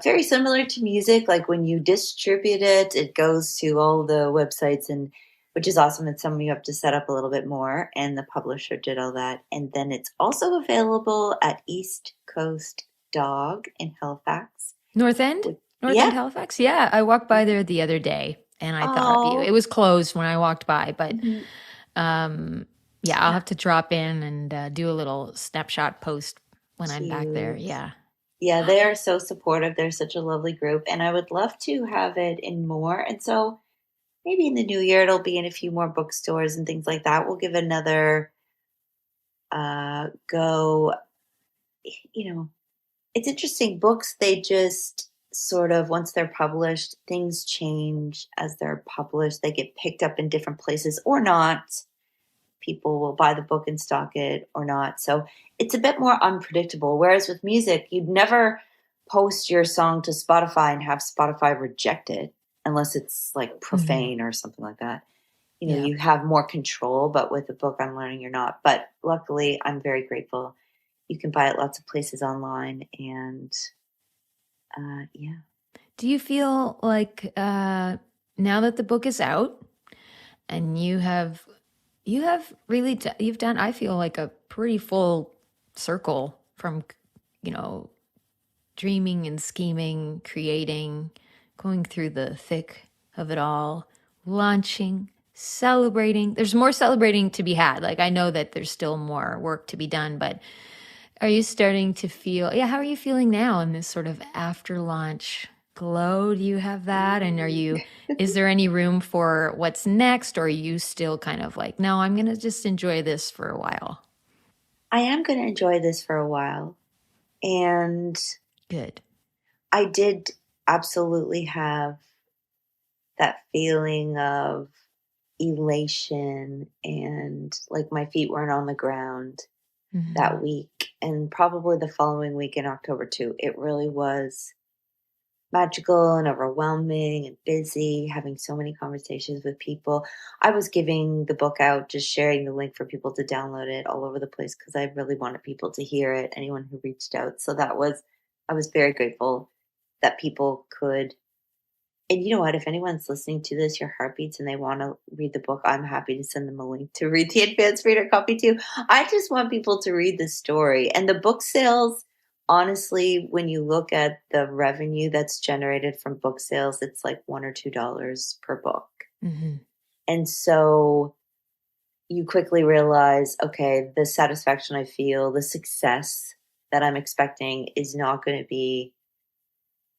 Very similar to music. Like when you distribute it, it goes to all the websites, and which is awesome. It's something you have to set up a little bit more, and the publisher did all that. And then it's also available at East Coast Dog in Halifax. North End Halifax. Yeah, I walked by there the other day, and I thought of you. It was closed when I walked by, but yeah, I'll have to drop in and do a little snapshot post when I'm back there. Yeah. Yeah, they are so supportive. They're such a lovely group, and I would love to have it in more. And so maybe in the new year, it'll be in a few more bookstores and things like that. We'll give another go. You know, it's interesting. Books, they just sort of, once they're published, things change as they're published. They get picked up in different places or not. People will buy the book and stock it or not. So it's a bit more unpredictable. Whereas with music, you'd never post your song to Spotify and have Spotify reject it unless it's like profane or something like that. You have more control, but with a book, I'm learning you're not. But luckily, I'm very grateful. You can buy it lots of places online, and yeah. Do you feel like now that the book is out and you've really you've done, I feel like, a pretty full circle from dreaming and scheming, creating, going through the thick of it all, launching, celebrating. There's more celebrating to be had. Like, I know that there's still more work to be done, but are you starting to feel, how are you feeling now in this sort of after launch glow? Do you have that? And is there any room for what's next? Or are you still kind of like, no, I'm going to just enjoy this for a while? I am going to enjoy this for a while. And good. I did absolutely have that feeling of elation, and like my feet weren't on the ground that week, and probably the following week in October too. It really was magical and overwhelming and busy, having so many conversations with people. I was giving the book out, just sharing the link for people to download it all over the place because I really wanted people to hear it, anyone who reached out. So I was very grateful that people could. And you know what? If anyone's listening to this, your heartbeats, and they want to read the book, I'm happy to send them a link to read the advanced reader copy too. I just want people to read the story. And the book sales, honestly, when you look at the revenue that's generated from book sales, it's like $1 or $2 per book. And so you quickly realize, okay, the satisfaction I feel, the success that I'm expecting is not going to be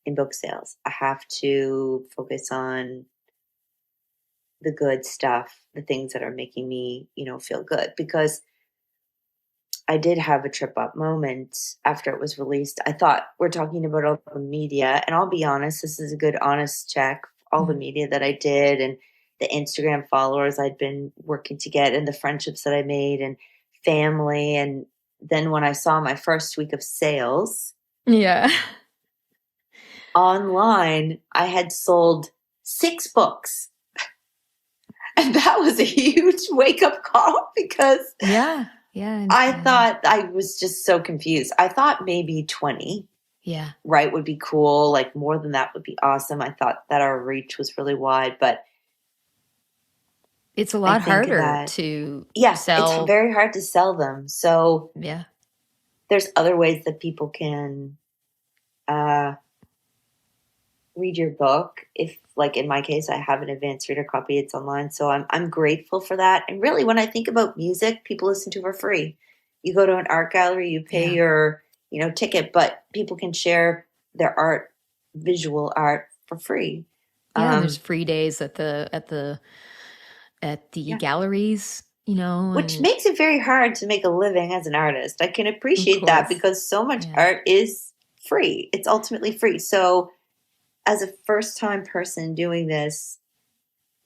in book sales. I have to focus on the good stuff, the things that are making me, feel good, because I did have a trip up moment after it was released. I thought, we're talking about all the media, and I'll be honest, this is a good honest check. All the media that I did, and the Instagram followers I'd been working to get, and the friendships that I made, and family. And then when I saw my first week of sales, online, I had sold 6 books. And that was a huge wake-up call because I thought, I was just so confused. I thought maybe 20 would be cool. Like, more than that would be awesome. I thought that our reach was really wide, but it's a lot harder to sell. It's very hard to sell them. So there's other ways that people can read your book. If, like in my case, I have an advanced reader copy, it's online. So I'm grateful for that. And really, when I think about music, people listen to for free. You go to an art gallery, you pay your ticket, but people can share their art visual art for free. Yeah, and there's free days at the galleries, Which and makes it very hard to make a living as an artist. I can appreciate that because so much Yeah. art is free. It's ultimately free. So as a first-time person doing this,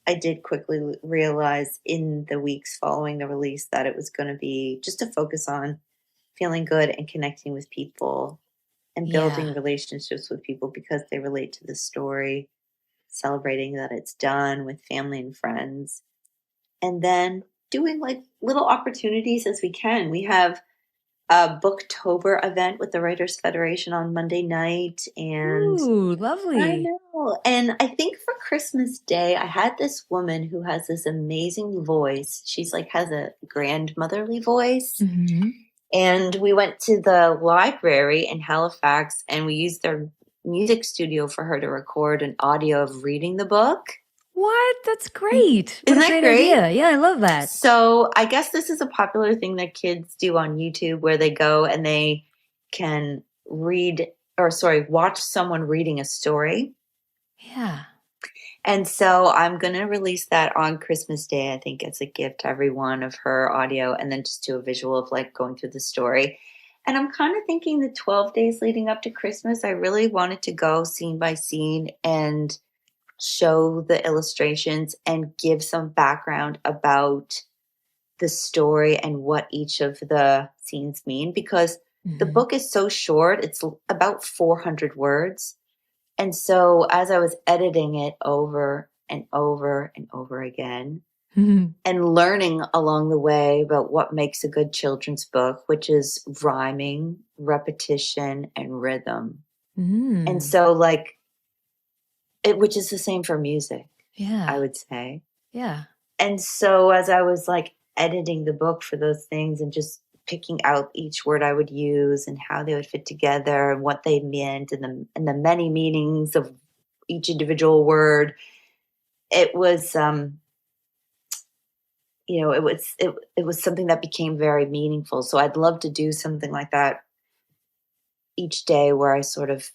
I did quickly realize in the weeks following the release that it was going to be just a focus on feeling good and connecting with people and building relationships with people because they relate to the story, celebrating that it's done with family and friends, and then doing like little opportunities as we can. We have a Booktober event with the Writers Federation on Monday night, and ooh, lovely. I know. And I think for Christmas Day, I had this woman who has this amazing voice. She's like has a grandmotherly voice. Mm-hmm. And we went to the library in Halifax and we used their music studio for her to record an audio of reading the book. What? That's great. Isn't What a that great idea. Yeah, I love that. So I guess this is a popular thing that kids do on YouTube where they go and they can watch someone reading a story. Yeah. And so I'm going to release that on Christmas Day, I think, as a gift to everyone of her audio, and then just do a visual of like going through the story. And I'm kind of thinking the 12 days leading up to Christmas, I really wanted to go scene by scene and show the illustrations and give some background about the story and what each of the scenes mean, because the book is so short. It's about 400 words. And so as I was editing it over and over and over again and learning along the way about what makes a good children's book, which is rhyming, repetition, and rhythm. And so which is the same for music, I would say. Yeah. And so as I was like editing the book for those things and just picking out each word I would use and how they would fit together and what they meant and the many meanings of each individual word, it was it was something that became very meaningful. So I'd love to do something like that each day where I sort of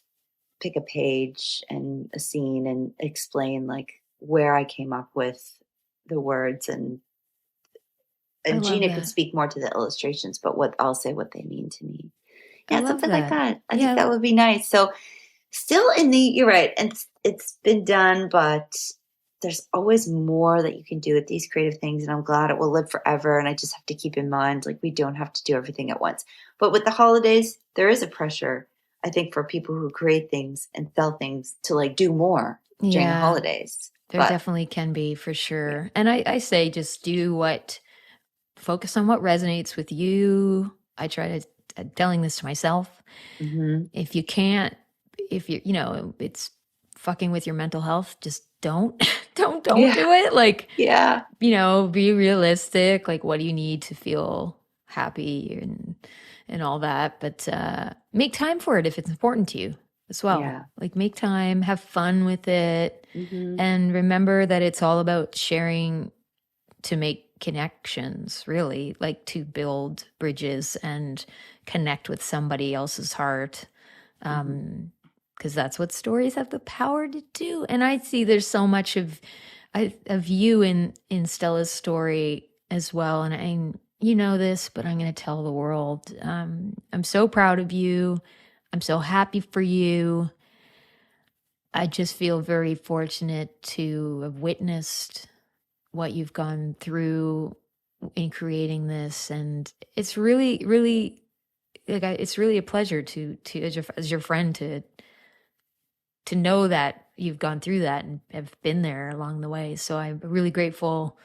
pick a page and a scene and explain like where I came up with the words, and Gina could speak more to the illustrations, but I'll say what they mean to me. Yeah, something like that. I think that would be nice. So still you're right. And it's been done, but there's always more that you can do with these creative things. And I'm glad it will live forever. And I just have to keep in mind, like, we don't have to do everything at once. But with the holidays, there is a pressure, I think, for people who create things and sell things to like do more during the holidays. There definitely can be, for sure. And I say just focus on what resonates with you. I try to telling this to myself. If you can't, it's fucking with your mental health, just don't do it. Like, be realistic. Like, what do you need to feel happy and all that? But make time for it if it's important to you as well. Yeah. Like, make time, have fun with it, and remember that it's all about sharing to make connections, really, like to build bridges and connect with somebody else's heart, because that's what stories have the power to do. And I see there's so much of you in Stella's story as well, and this, but I'm going to tell the world, I'm so proud of you. I'm so happy for you. I just feel very fortunate to have witnessed what you've gone through in creating this, and it's really, really, it's really a pleasure to as your friend to know that you've gone through that and have been there along the way. So I'm really grateful.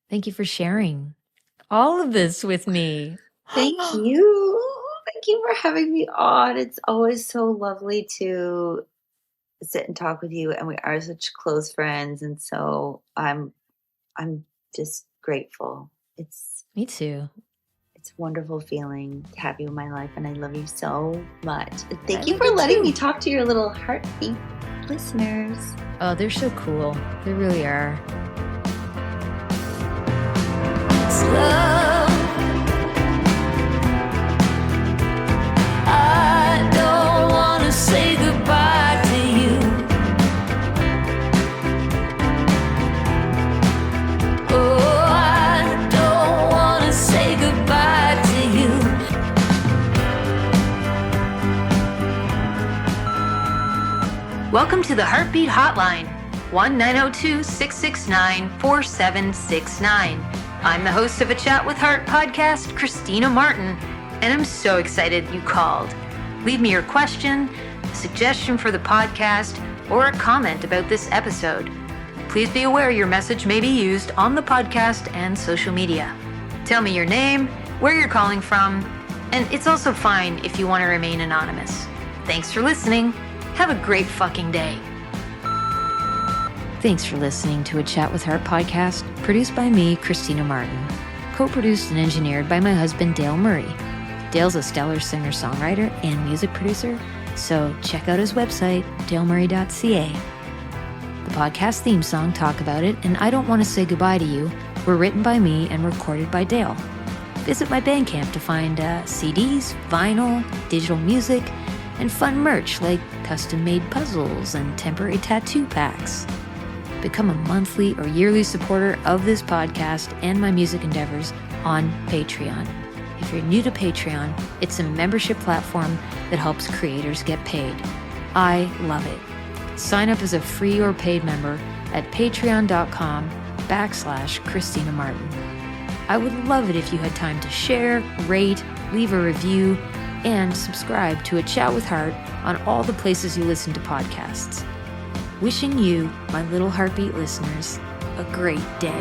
Thank you for sharing all of this with me. Thank you. Thank you for having me on. It's always so lovely to sit and talk with you, and we are such close friends, and so I'm just grateful. Me too. It's a wonderful feeling to have you in my life, and I love you so much. And thank you for letting me talk to your little heartbeat listeners. Oh, they're so cool. They really are. Love. I don't want to say goodbye to you. Welcome to the Heartbeat Hotline, 1-902-669-4769. I'm the host of A Chat with Heart podcast, Christina Martin, and I'm so excited you called. Leave me your question, a suggestion for the podcast, or a comment about this episode. Please be aware your message may be used on the podcast and social media. Tell me your name, where you're calling from, and it's also fine if you want to remain anonymous. Thanks for listening. Have a great fucking day. Thanks for listening to A Chat with Heart podcast, produced by me, Christina Martin, co-produced and engineered by my husband, Dale Murray. Dale's a stellar singer-songwriter and music producer, so check out his website, dalemurray.ca. The podcast theme song, Talk About It, and I Don't Want to Say Goodbye to You were written by me and recorded by Dale. Visit my Bandcamp to find CDs, vinyl, digital music, and fun merch like custom-made puzzles and temporary tattoo packs. Become a monthly or yearly supporter of this podcast and my music endeavors on Patreon. If you're new to Patreon, it's a membership platform that helps creators get paid. I love it. Sign up as a free or paid member at patreon.com/Christina Martin. I would love it if you had time to share, rate, leave a review, and subscribe to A Chat with Heart on all the places you listen to podcasts. Wishing you, my little heartbeat listeners, a great day.